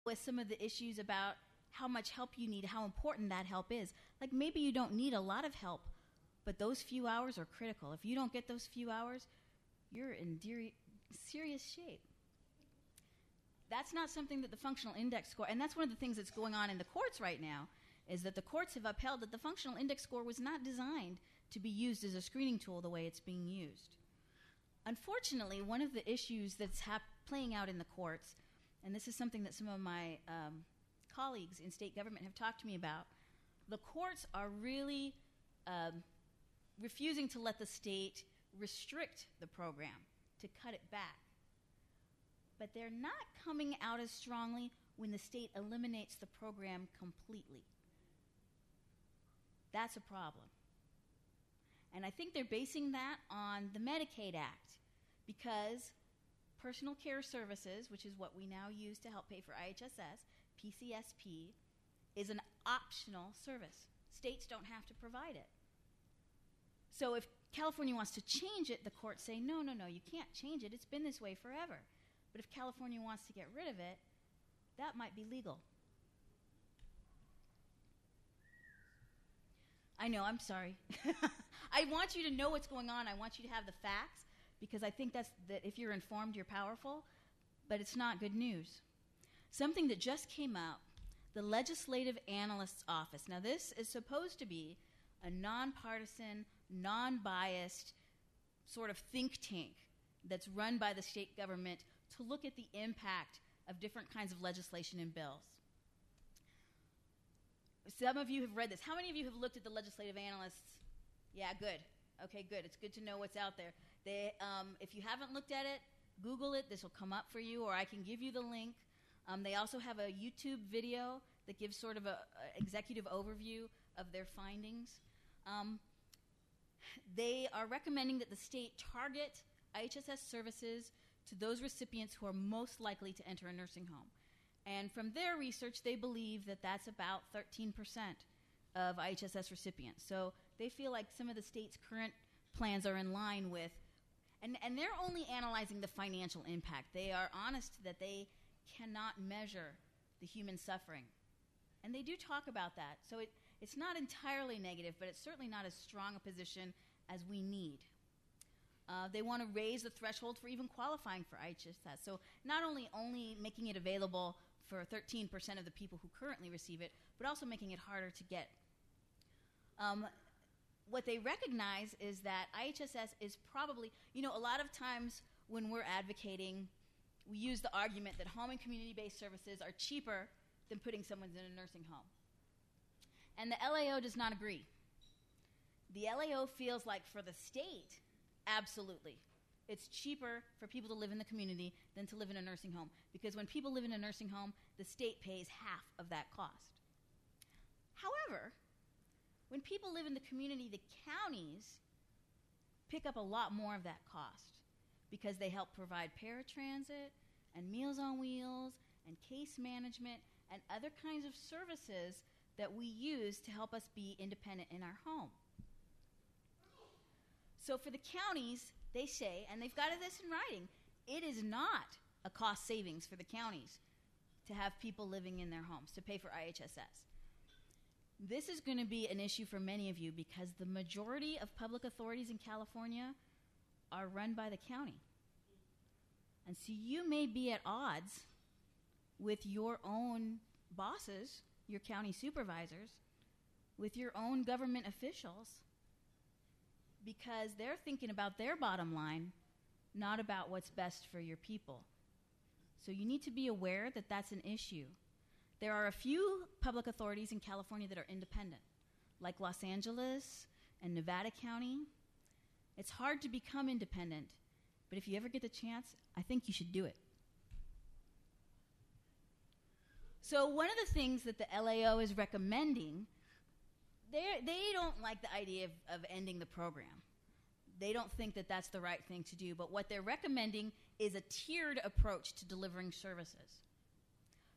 with some of the issues about how much help you need, how important that help is. Like maybe you don't need a lot of help, but those few hours are critical. If you don't get those few hours, you're in serious shape. That's not something that the functional index score, and that's one of the things that's going on in the courts right now, is that the courts have upheld that the functional index score was not designed to be used as a screening tool the way it's being used. Unfortunately, one of the issues that's playing out in the courts, and this is something that some of my colleagues in state government have talked to me about, the courts are really refusing to let the state restrict the program, to cut it back. But they're not coming out as strongly when the state eliminates the program completely. That's a problem. And I think they're basing that on the Medicaid Act, because personal care services, which is what we now use to help pay for IHSS, PCSP, is an optional service. States don't have to provide it. So if California wants to change it, the courts say, no, you can't change it. It's been this way forever. But if California wants to get rid of it, that might be legal. I know, I'm sorry. I want you to know what's going on. I want you to have the facts, because I think that if you're informed, you're powerful, but it's not good news. Something that just came out, the Legislative Analyst's Office. Now, this is supposed to be a nonpartisan, non-biased sort of think tank that's run by the state government to look at the impact of different kinds of legislation and bills. Some of you have read this. How many of you have looked at the Legislative Analysts? Yeah, good. Okay, good. It's good to know what's out there. If you haven't looked at it, Google it. This will come up for you, or I can give you the link. They also have a YouTube video that gives sort of an executive overview of their findings. They are recommending that the state target IHSS services to those recipients who are most likely to enter a nursing home. And from their research, they believe that that's about 13% of IHSS recipients. So they feel like some of the state's current plans are in line with, and they're only analyzing the financial impact. They are honest that they cannot measure the human suffering. And they do talk about that. So it's not entirely negative, but it's certainly not as strong a position as we need. They want to raise the threshold for even qualifying for IHSS. So not only making it available for 13% of the people who currently receive it, but also making it harder to get. What they recognize is that IHSS is probably, a lot of times when we're advocating, we use the argument that home and community-based services are cheaper than putting someone in a nursing home. And the LAO does not agree. The LAO feels like for the state, absolutely, it's cheaper for people to live in the community than to live in a nursing home, because when people live in a nursing home, the state pays half of that cost. However, when people live in the community, the counties pick up a lot more of that cost, because they help provide paratransit and Meals on Wheels and case management and other kinds of services that we use to help us be independent in our home. So for the counties, they say, and they've got this in writing, it is not a cost savings for the counties to have people living in their homes, to pay for IHSS. This is going to be an issue for many of you, because the majority of public authorities in California are run by the county. And so you may be at odds with your own bosses, your county supervisors, with your own government officials, because they're thinking about their bottom line, not about what's best for your people. So you need to be aware that that's an issue. There are a few public authorities in California that are independent, like Los Angeles and Nevada County. It's hard to become independent, but if you ever get the chance, I think you should do it. So one of the things that the LAO is recommending, they don't like the idea of ending the program. They don't think that that's the right thing to do, but what they're recommending is a tiered approach to delivering services.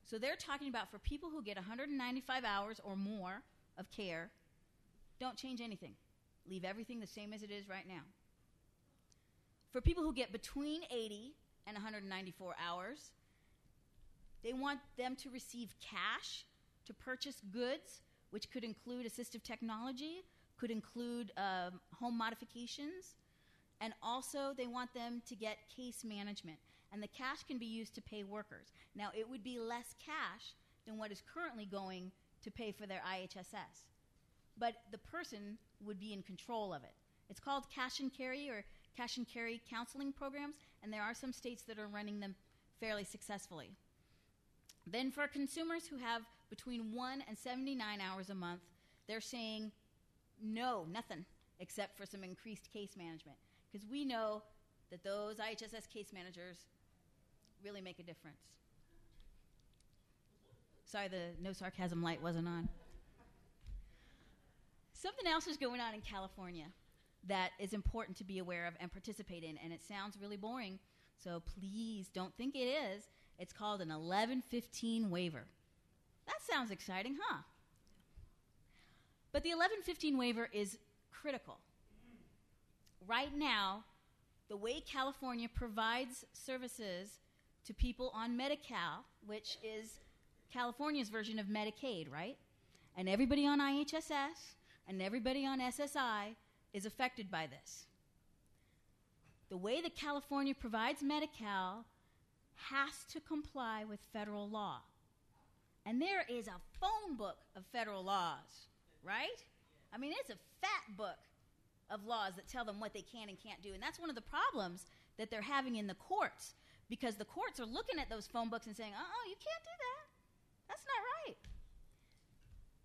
So they're talking about for people who get 195 hours or more of care, don't change anything. Leave everything the same as it is right now. For people who get between 80 and 194 hours, They want them to receive cash to purchase goods, which could include assistive technology, could include home modifications, and also they want them to get case management. And the cash can be used to pay workers. Now, it would be less cash than what is currently going to pay for their IHSS. But the person would be in control of it. It's called cash and carry or cash and carry counseling programs, and there are some states that are running them fairly successfully. Then for consumers who have between 1 and 79 hours a month, they're saying no, nothing, except for some increased case management. Because we know that those IHSS case managers really make a difference. Sorry, the no sarcasm light wasn't on. Something else is going on in California that is important to be aware of and participate in, and it sounds really boring, so please don't think it is. It's called an 1115 waiver. That sounds exciting, huh? But the 1115 waiver is critical. Right now, the way California provides services to people on Medi-Cal, which is California's version of Medicaid, right? And everybody on IHSS and everybody on SSI is affected by this. The way that California provides Medi-Cal has to comply with federal law. And there is a phone book of federal laws, right? I mean, it's a fat book of laws that tell them what they can and can't do. And that's one of the problems that they're having in the courts, because the courts are looking at those phone books and saying, you can't do that. That's not right.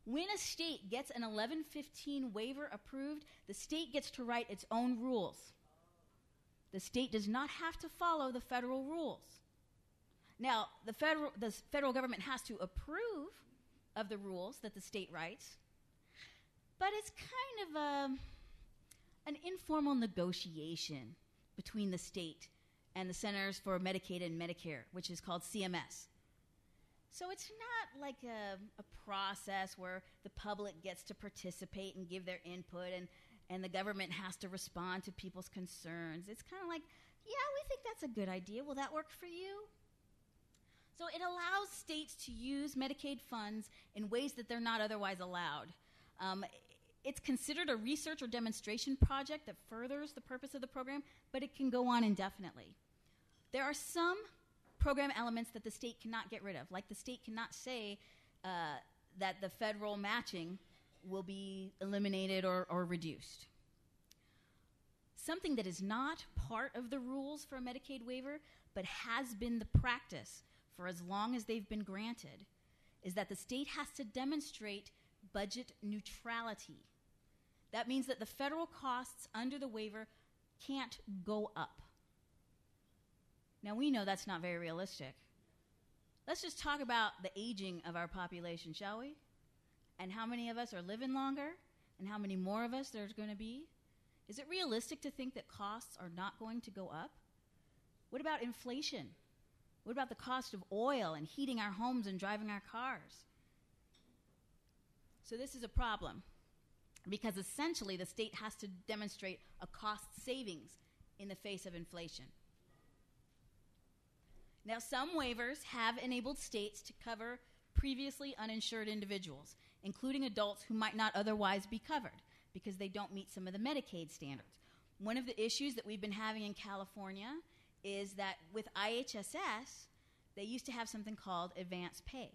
When a state gets an 1115 waiver approved, the state gets to write its own rules. The state does not have to follow the federal rules. Now, the federal government has to approve of the rules that the state writes, but it's kind of an informal negotiation between the state and the Centers for Medicaid and Medicare, which is called CMS. So it's not like a process where the public gets to participate and give their input and the government has to respond to people's concerns. It's kind of like, yeah, we think that's a good idea. Will that work for you? So it allows states to use Medicaid funds in ways that they're not otherwise allowed. It's considered a research or demonstration project that furthers the purpose of the program, but it can go on indefinitely. There are some program elements that the state cannot get rid of, like the state cannot say that the federal matching will be eliminated or reduced. Something that is not part of the rules for a Medicaid waiver, but has been the practice for as long as they've been granted, is that the state has to demonstrate budget neutrality. That means that the federal costs under the waiver can't go up. Now, we know that's not very realistic. Let's just talk about the aging of our population, shall we? And how many of us are living longer, and how many more of us there's going to be? Is it realistic to think that costs are not going to go up? What about inflation? What about the cost of oil and heating our homes and driving our cars? So this is a problem, because essentially the state has to demonstrate a cost savings in the face of inflation. Now, some waivers have enabled states to cover previously uninsured individuals, including adults who might not otherwise be covered because they don't meet some of the Medicaid standards. One of the issues that we've been having in California is that with IHSS, they used to have something called advance pay.